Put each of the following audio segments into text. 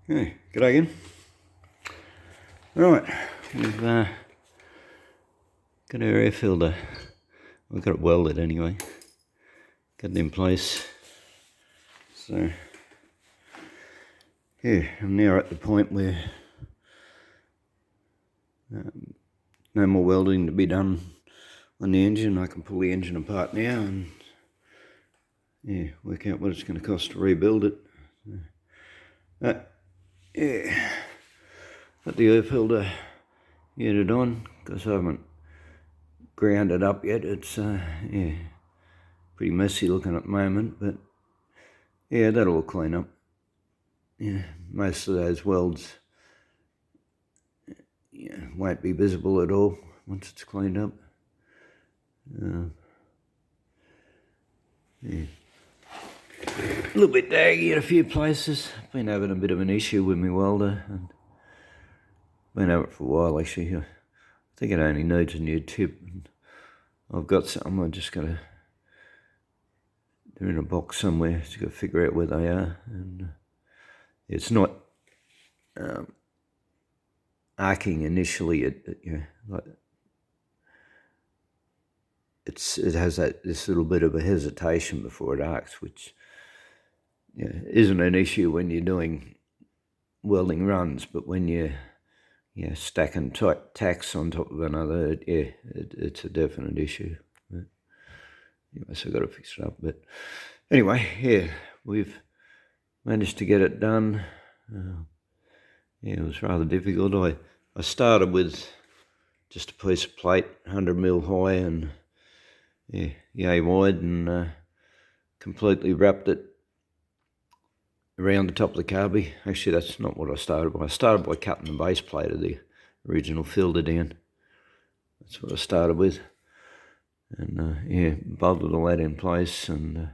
Okay, g'day again. Right, we've got our air filter. We've got it welded anyway. Got it in place. So, yeah, I'm now at the point where no more welding to be done on the engine. I can pull the engine apart now and yeah, work out what it's going to cost to rebuild it. Yeah, got the air filter unit on because I haven't ground it up yet. It's yeah, pretty messy looking at the moment, but yeah, that'll all clean up. Yeah, most of those welds won't be visible at all once it's cleaned up. Yeah. A little bit daggy at a few places. Been having a bit of an issue with my welder, and been having it for a while actually. I think it only needs a new tip. I've got some. I just gotta. They're in a box somewhere. Just gotta figure out where they are, and it's not arcing initially. It has this little bit of a hesitation before it arcs, which isn't an issue when you're doing welding runs, but when you're stacking tacks on top of another, it's a definite issue. But, so I've got to fix it up. But anyway, yeah, we've managed to get it done. It was rather difficult. I started with just a piece of plate, 100mm high and yay wide, and completely wrapped it around the top of the carby. Actually, that's not what I started by. I started by cutting the base plate of the original filter down. That's what I started with. And bolted all that in place, and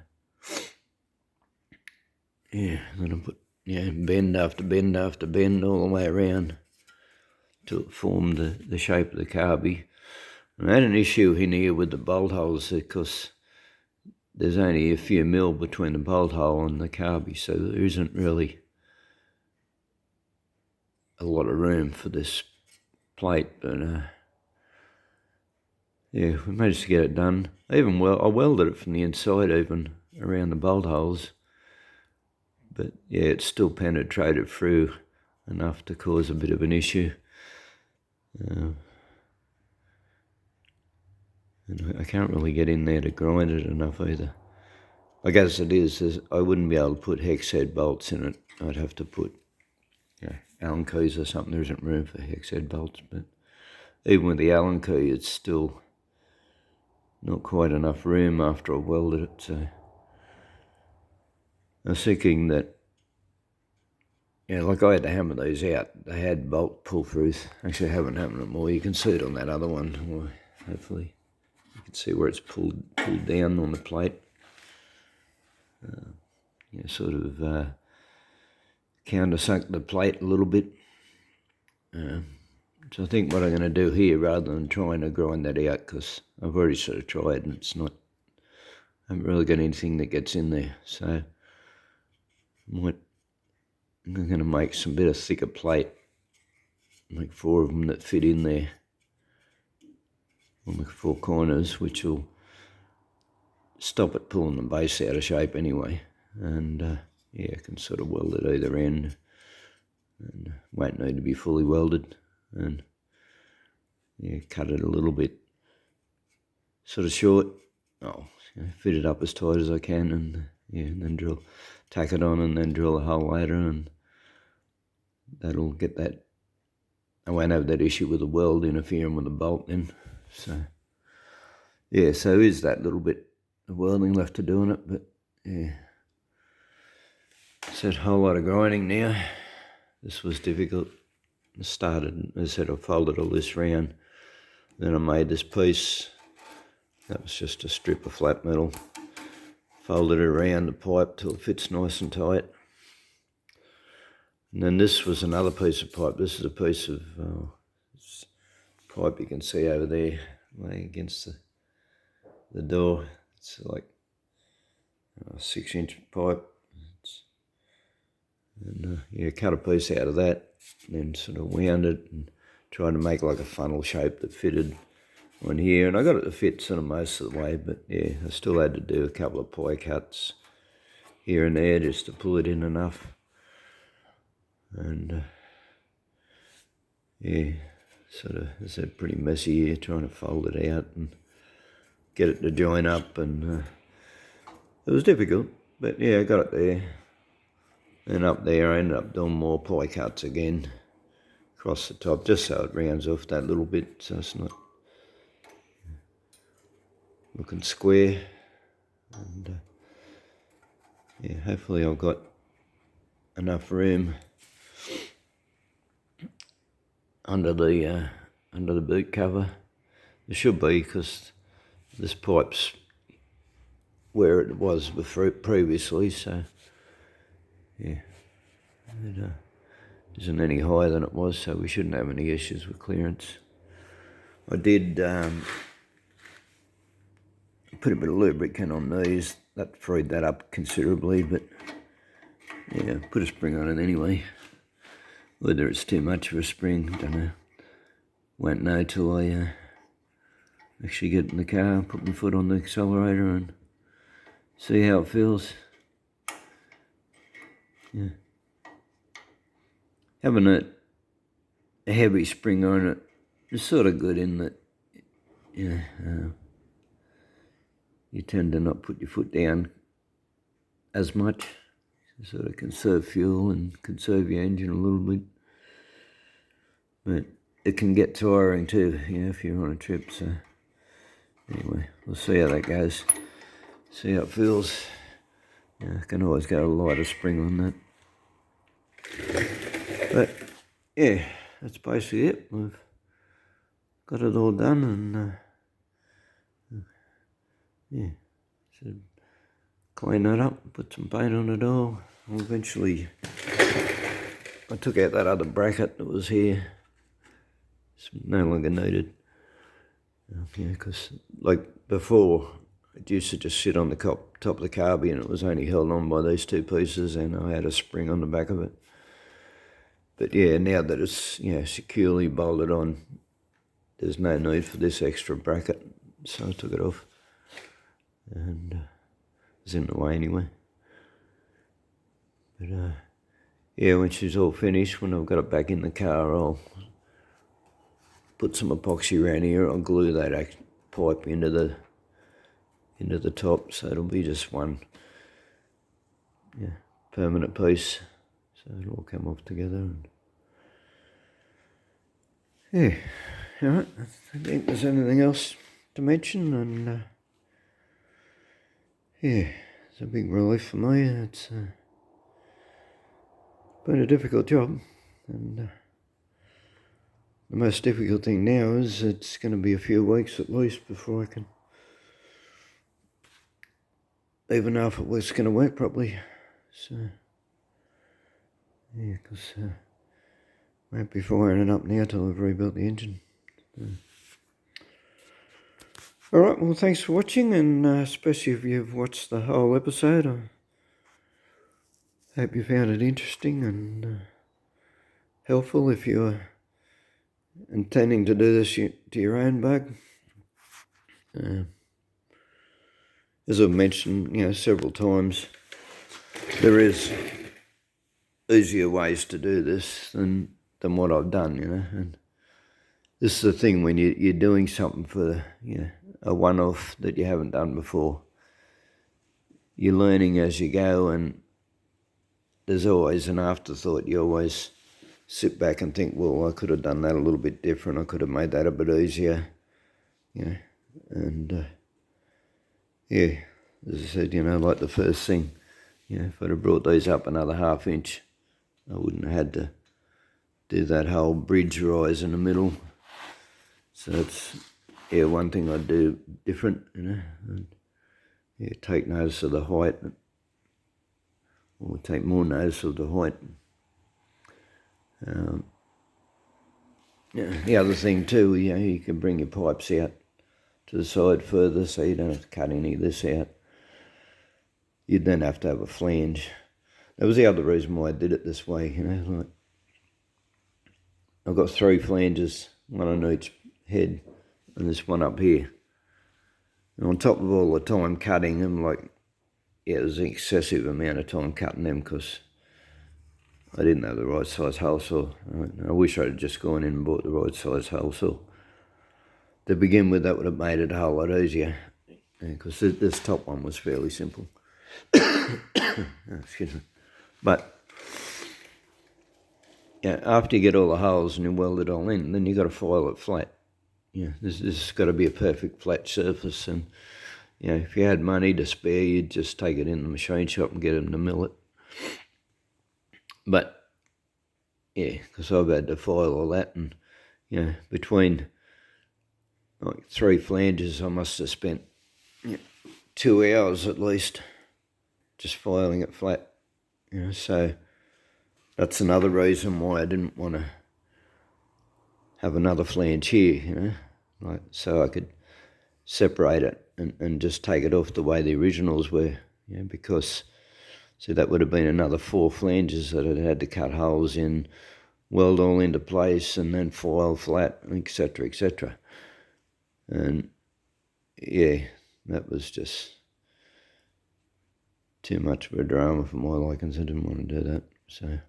then I put bend after bend after bend all the way around till it formed the shape of the carby. And I had an issue in here with the bolt holes because there's only a few mil between the bolt hole and the carby, so there isn't really a lot of room for this plate. But we managed to get it done. I welded it from the inside even around the bolt holes, but it still penetrated through enough to cause a bit of an issue. And I can't really get in there to grind it enough either. I guess it is, I wouldn't be able to put hex head bolts in it. I'd have to put Allen keys or something. There isn't room for hex head bolts, but even with the Allen key, it's still not quite enough room after I welded it. So I was thinking that, like I had to hammer these out. They had bolt pull-throughs. Actually, I haven't hammered them more. You can see it on that other one. Well, hopefully you can see where it's pulled down on the plate. Sort of countersunk the plate a little bit. So I think what I'm going to do here, rather than trying to grind that out, because I've already sort of tried and I haven't really got anything that gets in there. So I'm going to make some bit of thicker plate, like 4 of them that fit in there on the 4 corners, which will stop it pulling the base out of shape anyway. And I can sort of weld it either end, and won't need to be fully welded. And cut it a little bit sort of short. Fit it up as tight as I can, and and then tack it on, and then drill a hole later, and that'll get that. I won't have that issue with the weld interfering with the bolt then. So so is that little bit of welding left to do on it, but it's a whole lot of grinding now. This was difficult. I started, as I said, I folded all this round, then I made this piece. That was just a strip of flat metal. Folded it around the pipe till it fits nice and tight. And then this was another piece of pipe. This is a piece of pipe you can see over there laying against the door. It's like a 6-inch pipe. And yeah, cut a piece out of that, and then sort of wound it and tried to make like a funnel shape that fitted on here. And I got it to fit sort of most of the way, but yeah, I still had to do a couple of pie cuts here and there just to pull it in enough. And yeah, sort of, as I said, pretty messy here, trying to fold it out and get it to join up, and it was difficult, but yeah, I got it there. And up there I ended up doing more pie cuts again across the top, just so it rounds off that little bit, so it's not looking square. And yeah, hopefully I've got enough room under the boot cover. There should be, because this pipe's where it was previously, so yeah, it isn't any higher than it was, so we shouldn't have any issues with clearance. I did put a bit of lubricant on these, that freed that up considerably, but yeah, put a spring on it anyway. Whether it's too much of a spring, don't know. Won't know till I actually get in the car, put my foot on the accelerator and see how it feels. Yeah. Having a heavy spring on it is sort of good in that, you tend to not put your foot down as much. You sort of conserve fuel and conserve your engine a little bit. But it can get tiring too, if you're on a trip, so anyway, we'll see how that goes. See how it feels. Yeah, I can always get a lighter spring on that. But yeah, that's basically it. We've got it all done, and yeah, should clean that up, put some paint on it all. I'll eventually, I took out that other bracket that was here. It's no longer needed. Yeah, because like before, it used to just sit on the top of the carby, and it was only held on by these two pieces, and I had a spring on the back of it. But yeah, now that it's securely bolted on, there's no need for this extra bracket, so I took it off, and it was in the way anyway. But yeah, when she's all finished, when I've got it back in the car, I'll put some epoxy around here. I'll glue that pipe into the top, so it'll be just one permanent piece, so it'll all come off together. And yeah, all right, I don't think there's anything else to mention, and yeah, it's a big relief for me. It's been a difficult job, and the most difficult thing now is it's going to be a few weeks at least before I can even know if it was going to work properly. So yeah, because I won't be firing it up now till I've rebuilt the engine. So. Alright, well, thanks for watching, and especially if you've watched the whole episode. I hope you found it interesting and helpful if you're intending to do this to your own bug. As I've mentioned, several times, there is easier ways to do this than what I've done, and this is the thing when you're doing something for a one-off that you haven't done before. You're learning as you go, and there's always an afterthought. You always sit back and think, well, I could have done that a little bit different. I could have made that a bit easier, and yeah, as I said, like the first thing, if I'd have brought these up another ½ inch, I wouldn't have had to do that whole bridge rise in the middle. So it's, one thing I'd do different, and take notice of the height, or take more notice of the height. The other thing too, you can bring your pipes out to the side further, so you don't have to cut any of this out. You'd then have to have a flange That was the other reason why I did it this way, you know, like I've got 3 flanges, one on each head, and this one up here. And on top of all the time cutting them, like, yeah, it was an excessive amount of time cutting them because I didn't have the right size hole saw. I wish I'd just gone in and bought the right size hole saw. To begin with, that would have made it a whole lot easier, because this top one was fairly simple. Excuse me. But yeah, after you get all the holes and you weld it all in, then you got to file it flat. Yeah, this has got to be a perfect flat surface, and you know, if you had money to spare, you'd just take it in the machine shop and get them to mill it. But yeah, because I've had to file all that, and you know, between like 3 flanges, I must have spent 2 hours at least just filing it flat. You know, so that's another reason why I didn't want to have another flange here, you know, like so I could separate it and just take it off the way the originals were, you know, because see, that would have been another 4 flanges that I'd had to cut holes in, weld all into place, and then file flat, etc., etc. And yeah, that was just too much of a drama for my likings. I didn't want to do that. So,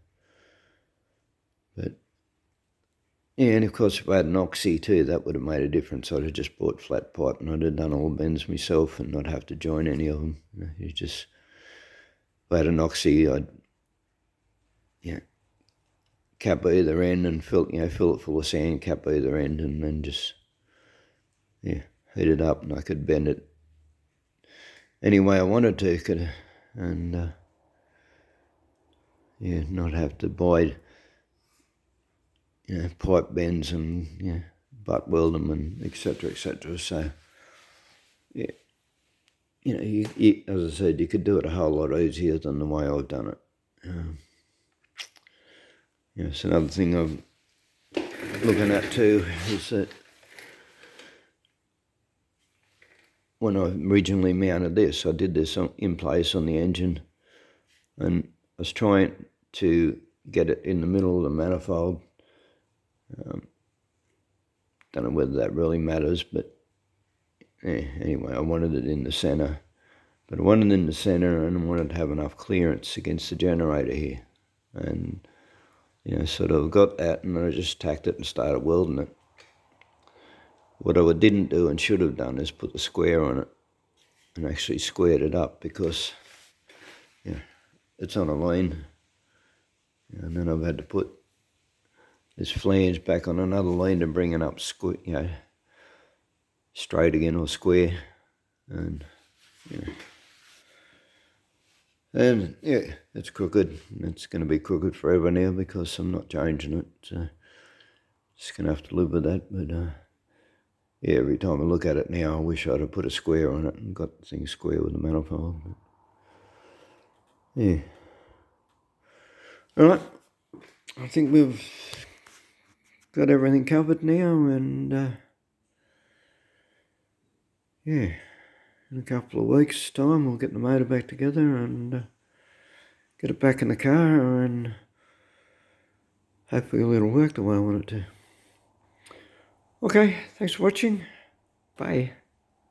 but yeah, and of course if I had an oxy too, that would have made a difference. I'd have just bought flat pipe and I'd have done all the bends myself and not have to join any of them. You just, if I had an oxy, I'd cap either end and fill it full of sand, cap either end, and then just heat it up, and I could bend it any way I wanted to, and not have to buy pipe bends and butt weld them and etc., etc. So yeah, you, as I said, you could do it a whole lot easier than the way I've done it. It's another thing I'm looking at too, is that when I originally mounted this, I did this in place on the engine, and I was trying to get it in the middle of the manifold. Don't know whether that really matters, but anyway, I wanted it in the centre. But I wanted it in the centre, and I wanted to have enough clearance against the generator here. And sort of got that, and then I just tacked it and started welding it. What I didn't do and should have done is put the square on it and actually squared it up, because it's on a line. And then I've had to put this flange back on another line to bring it up straight again, or square. And and it's crooked. It's going to be crooked forever now because I'm not changing it. So just going to have to live with that. But every time I look at it now, I wish I'd have put a square on it and got things square with the manifold. But, all right. I think we've got everything covered now, and in a couple of weeks' time we'll get the motor back together and get it back in the car, and hopefully it'll work the way I want it to. Okay, thanks for watching. Bye.